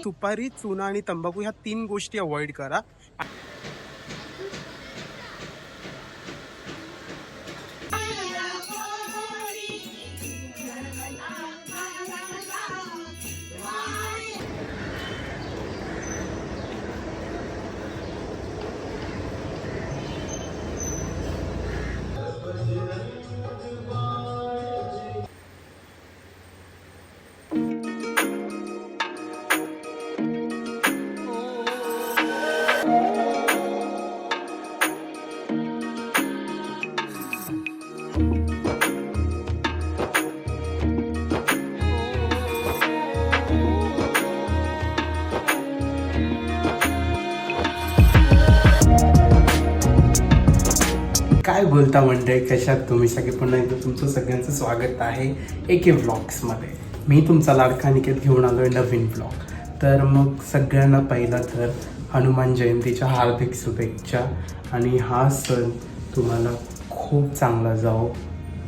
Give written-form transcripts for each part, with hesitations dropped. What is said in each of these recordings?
सुपारी, चुना आणि तंबाखू ह्या 3 गोष्टी अवॉइड करा. काय बोलता मंडळी, कशात तुम्ही सगळे? पुन्हा एकदा तुमचं सगळ्यांचं स्वागत आहे AK व्लॉग्समध्ये. मी तुमचा लाडका निकेत घेऊन आलो आहे नवीन व्लॉग. तर मग सगळ्यांना पहिला तर हनुमान जयंतीच्या हार्दिक शुभेच्छा. आणि हा सण तुम्हाला खूप चांगला जाओ,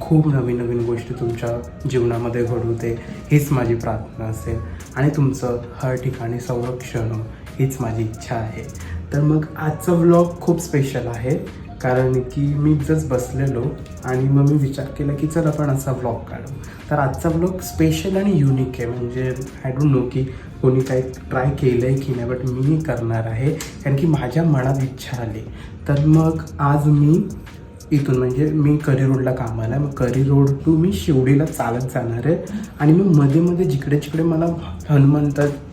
खूप नवीन नवीन गोष्टी तुमच्या जीवनामध्ये घडू दे, हीच माझी प्रार्थना असेल. आणि तुमचं हर ठिकाणी संरक्षण हो, हीच माझी इच्छा आहे. तर मग आजचा व्लॉग खूप स्पेशल आहे, कारण की मी जस्ट बसलेलो आणि मग मी विचार केला की चल आपण असा व्लॉग काढू. तर आजचा व्लॉग स्पेशल आणि युनिक आहे. म्हणजे आय डोंट नो की कोणी काही ट्राय केलं आहे की नाही, बट मी करणार आहे कारण की माझ्या मनात इच्छा आली. तर मग आज मी इथून म्हणजे मी करी रोडला कामाला आहे, मग करी रोड टू मी शिवडीला चालत जाणार आहे. आणि मग मध्ये मध्ये जिकडे जिकडे मला हनुमंताचं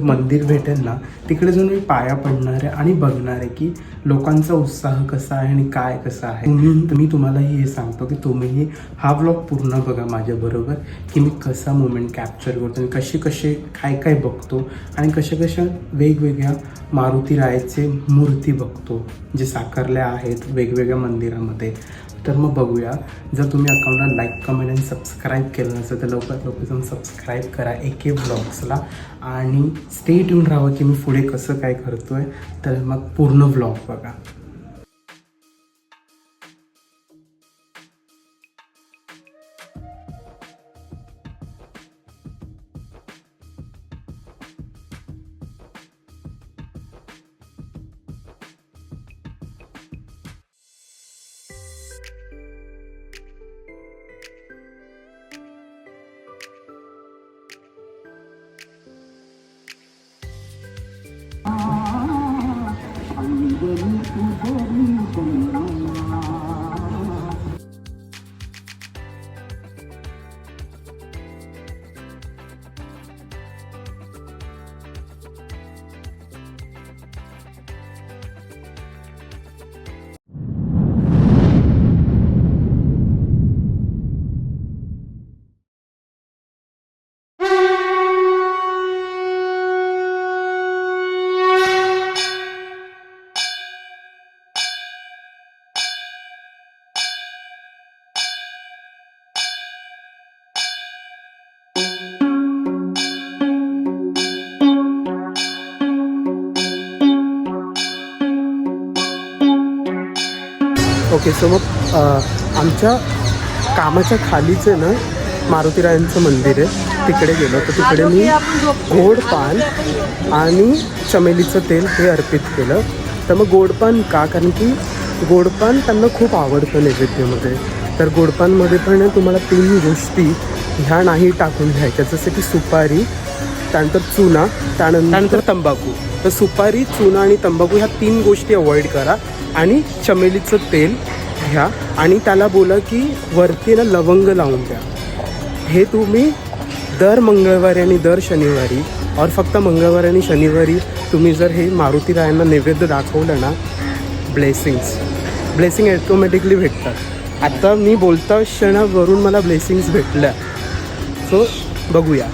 मंदिर भेटेल ना, तिकडे जाऊन मी पाया पडणार आहे आणि बघणार आहे की लोकांचा उत्साह कसा आहे आणि काय कसं आहे. मी तुम्हालाही हे सांगतो की तुम्हीही हा व्लॉग पूर्ण बघा माझ्याबरोबर, की मी कसा मोमेंट कॅप्चर करतो आणि कसे काय काय बघतो आणि कशा वेगवेगळ्या मारुती रायाचे मूर्ती बघतो जे साकारल्या आहेत वेगवेगळ्या मंदिरामध्ये. तर मग बघूया. जर तुम्ही अकाउंटला लाईक, कमेंट आणि सबस्क्राईब केलं नसेल तर लवकरात लवकर जाऊन सबस्क्राईब करा AK व्लॉग्सला आणि स्टे ट्यून राहावं की मी पुढे कसं काय करतो आहे. तर मग पूर्ण व्लॉग बघा. ओके, सो मग आमच्या कामाच्या खालीच आहे ना मारुतीरायांचं मंदिर आहे, तिकडे गेलो. तर तिकडे मी गोड पान आणि चमेलीचं तेल हे अर्पित केलं. तर मग गोडपान का? कारण की गोडपान त्यांना खूप आवडतं नैवेद्यामध्ये. तर गोडपानमध्ये पण तुम्हाला 3 गोष्टी ह्या नाही टाकून घ्यायच्या, जसं की सुपारी, त्यानंतर चुना, त्यानंतर तंबाखू. तर सुपारी, चुना आणि तंबाखू ह्या 3 गोष्टी अवॉइड करा. आणि चमेलीचं तेल घ्या आणि त्याला बोला की वरती ना लवंग लावून द्या. हे तुम्ही दर मंगळवारी आणि दर शनिवारी, और फक्त मंगळवारी आणि शनिवारी तुम्ही जर हे मारुती रायांना नैवेद्य दाखवलं ना, ब्लेसिंग ॲटोमॅटिकली भेटतात. आता मी बोलता क्षणावरून मला ब्लेसिंग्स भेटल्या. सो बघूया.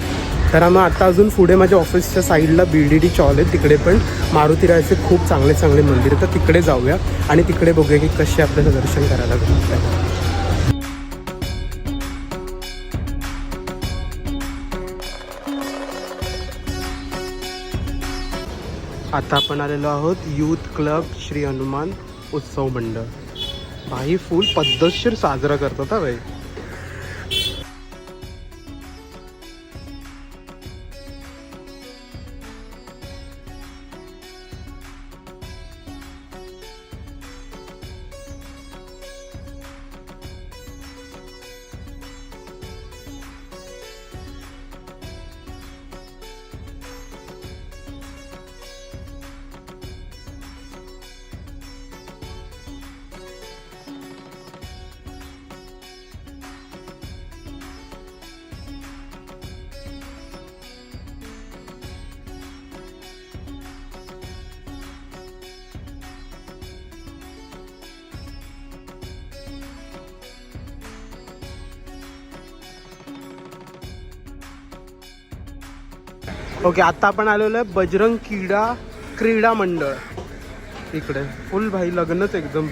तर मग आता अजून पुढे माझ्या ऑफिसच्या साईडला BDD चॉल आहे, तिकडे पण मारुतीरायाचे खूप चांगले चांगले मंदिर आहे. तर तिकडे जाऊया आणि तिकडे बघूया की कसे आपल्याला दर्शन करायला भेटतात. आता आपण आलेलो आहोत यूथ क्लब श्री हनुमान उत्सव मंडळ. भाई फुल पद्धतशीर साजरा करतात हा भाई. ओके, आता आपण आलेलो आहे बजरंग क्रीडा मंडळ. इकडे फुल भाई लग्नच एकदम.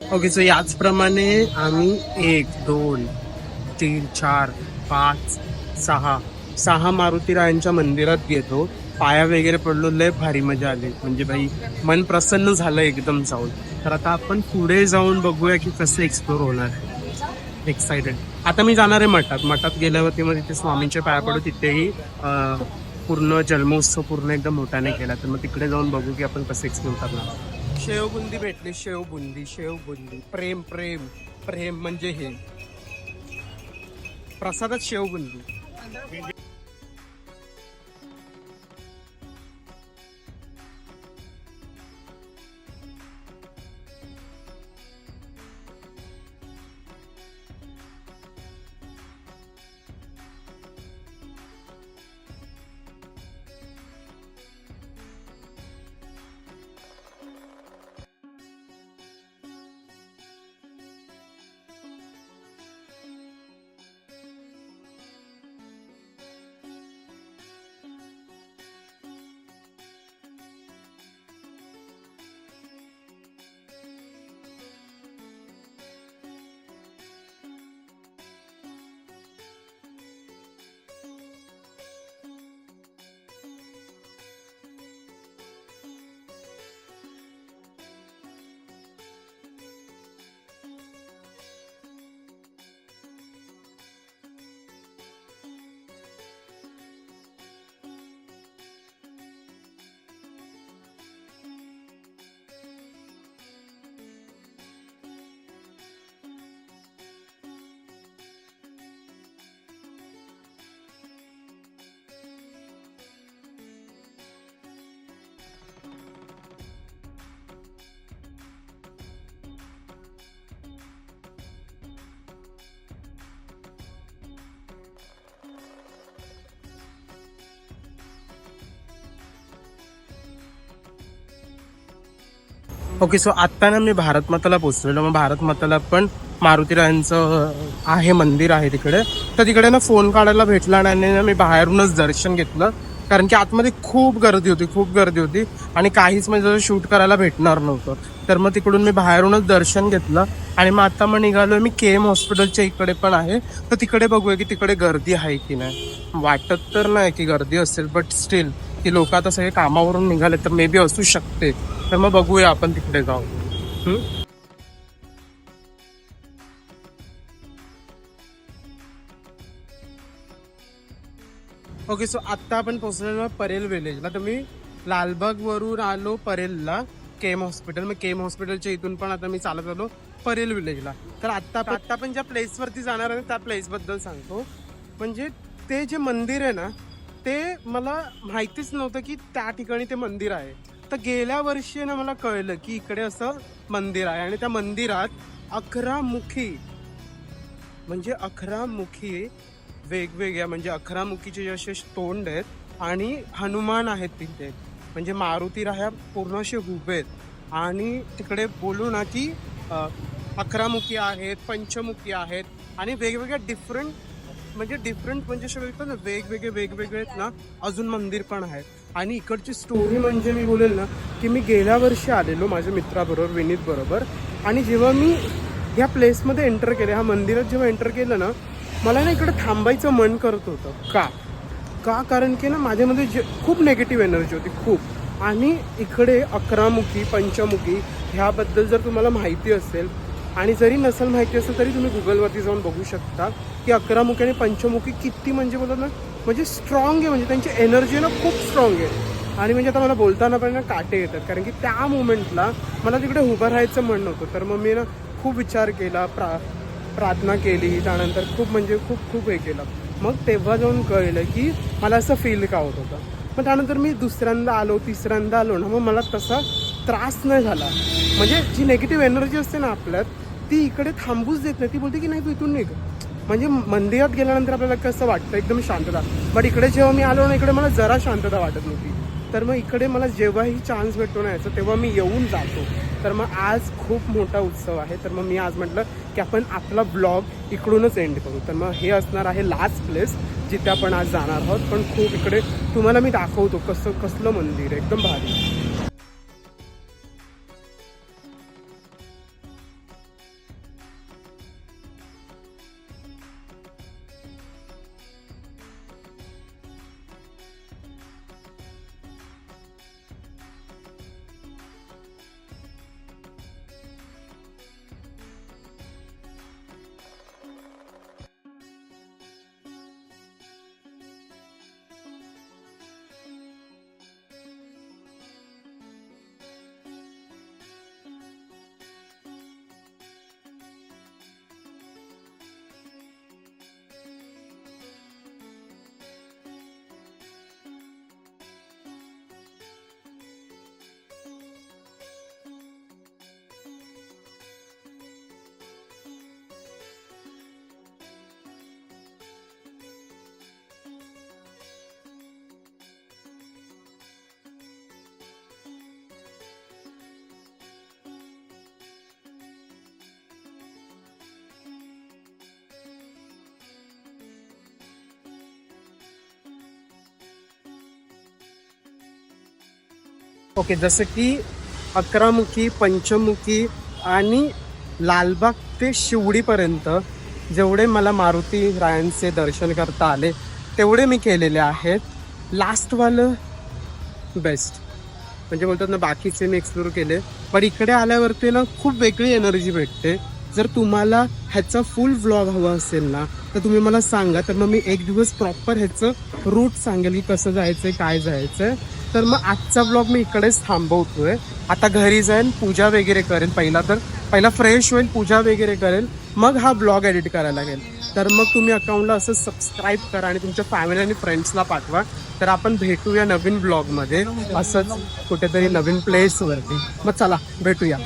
ओके, सो याचप्रमाणे आम्ही 1 2 3 4 5 6 मारुतीरायांच्या मंदिरात गेलो. पाया वगैरे पडलो, लय भारी मजा आली. म्हणजे भाई मन प्रसन्न झालं एकदम जाऊन. तर आता आपण पुढे जाऊन बघूया की कसं एक्सप्लोर होणार आहे. एक्साइटेड. आता मी जाणार आहे मठात गेल्यावरती मग तिथे स्वामींच्या पाया पडू. तिथेही पूर्ण जन्मोत्सव पूर्ण एकदम मोठ्याने केला. तर मग तिकडे जाऊन बघू की आपण कसं एक्सप्लोर करणार. शेवबुंदी भेटली. शेवबुंदी. प्रेम प्रेम प्रेम म्हणजे हे प्रसादात शेवबुंदी. ओके, सो आत्ता ना मी भारत माताला पोचलेलो. मग भारत माताला पण मारुतीरायांचं आहे मंदिर आहे तिकडे. तर तिकडे ना फोन काढायला भेटला नाही ना, मी बाहेरूनच दर्शन घेतलं. कारण की आतमध्ये खूप गर्दी होती आणि काहीच म्हणजे शूट करायला भेटणार नव्हतं. तर मग तिकडून मी बाहेरूनच दर्शन घेतलं आणि मग आता मग निघालो मी KM हॉस्पिटलच्या इकडे पण आहे. तर तिकडे बघूया की तिकडे गर्दी आहे की नाही. वाटत तर नाही की गर्दी असेल, बट स्टील की लोक आता सगळे कामावरून निघाले तर मे बी असू शकते. तर मग बघूया आपण तिकडे जाऊ. ओके, सो आत्ता आपण पोहोचलेलो परेल विलेजला. तर मी लालबाग वरून आलो परेलला KM हॉस्पिटल. मग KM हॉस्पिटलच्या इथून पण आता मी चालत आलो परेल विलेजला. तर आत्ता आपण ज्या प्लेसवरती जाणार आहे त्या प्लेसबद्दल सांगतो. म्हणजे ते जे मंदिर आहे ना, ते मला माहितीच नव्हतं की त्या ठिकाणी ते मंदिर आहे. तर गेल्या वर्षी ना मला कळलं की इकडे असं मंदिर आहे आणि त्या मंदिरात 11 मुखी वेगवेगळ्या म्हणजे 11 मुखीचे असे तोंड आहेत आणि हनुमान आहेत तिथे. म्हणजे मारुतीराया पूर्ण असे उभे आहेत आणि तिकडे बोलू ना की 11 मुखी आहेत, पंचमुखी आहेत आणि वेगवेगळ्या डिफरंट म्हणजे सगळं वेगवेगळे आहेत ना. अजून मंदिर पण आहेत. आणि इकडची स्टोरी म्हणजे मी बोलेल ना की मी गेल्या वर्षी आलेलो माझ्या मित्राबरोबर विनीत बरोबर. आणि जेव्हा मी ह्या प्लेसमध्ये एंटर केले, ह्या मंदिरात जेव्हा एंटर केलं ना, मला ना इकडे थांबायचं मन करत होतं. का कारण की ना माझ्यामध्ये खूप नेगेटिव्ह एनर्जी होती, खूप. आणि इकडे 11मुखी पंचमुखी ह्याबद्दल जर तुम्हाला माहिती असेल, आणि जरी नसेल माहिती असेल तरी तुम्ही गुगलवरती जाऊन बघू शकता की 11मुखी आणि पंचमुखी किती म्हणजे बोलतात ना, म्हणजे स्ट्रॉंग आहे. म्हणजे त्यांची एनर्जी ना खूप स्ट्रॉंग आहे. आणि म्हणजे आता मला बोलताना पण ना काटे येतात, कारण की त्या मोमेंटला मला तिकडे उभं राहायचं म्हण नव्हतं. तर मग मी ना खूप विचार केला, प्रार्थना केली, त्यानंतर खूप हे केलं. मग तेव्हा जाऊन कळलं की मला असं फील का होत होतं. मग त्यानंतर मी दुसऱ्यांदा आलो, तिसऱ्यांदा आलो ना, मग मला तसा त्रास नाही झाला. म्हणजे जी नेगेटिव्ह एनर्जी असते ना आपल्यात, ती इकडे थांबूच देत नाही. ती बोलते की नाही तू इथून निघ. म्हणजे मंदिरात गेल्यानंतर आपल्याला कसं वाटतं, एकदम शांतता. बट इकडे जेव्हा मी आलो ना, इकडे मला जरा शांतता वाटत नव्हती. तर मग इकडे मला जेव्हाही चान्स भेटतो ना याचा, तेव्हा मी येऊन जातो. तर मग आज खूप मोठा उत्सव आहे. तर मग मी आज म्हटलं की आपण आपला ब्लॉग इकडूनच एंड करू. तर मग हे असणार आहे लास्ट प्लेस जिथे आपण आज जाणार आहोत. पण खूप इकडे तुम्हाला मी दाखवतो कसलं मंदिर आहे, एकदम भारी. ओके, जसं की 11मुखी पंचमुखी आणि लालबाग ते शिवडीपर्यंत जेवढे मला मारुती रायांचे दर्शन करता आले तेवढे मी केलेले आहेत. लास्टवालं बेस्ट, म्हणजे बोलतात ना, बाकीचे मी एक्सप्लोर केले. पण इकडे आल्यावरती ना खूप वेगळी एनर्जी भेटते. जर तुम्हाला ह्याचा फुल व्लॉग हवा असेल ना, तर तुम्ही मला सांगा. तर मग मी एक दिवस प्रॉपर ह्याचं रूट सांगेल की कसं जायचं, काय जायचं. तर मग आजचा ब्लॉग मी इकडेच थांबवतोय. आता घरी जाईन, पूजा वगैरे करेन. पहिला फ्रेश होईल, पूजा वगैरे करेल, मग हा ब्लॉग एडिट करायला लागेल. तर मग तुम्ही अकाउंटला असं सबस्क्राईब करा आणि तुमच्या फॅमिली आणि फ्रेंड्सला पाठवा. तर आपण भेटूया नवीन ब्लॉगमध्ये, असंच कुठेतरी नवीन प्लेसवरती. मग चला भेटूया.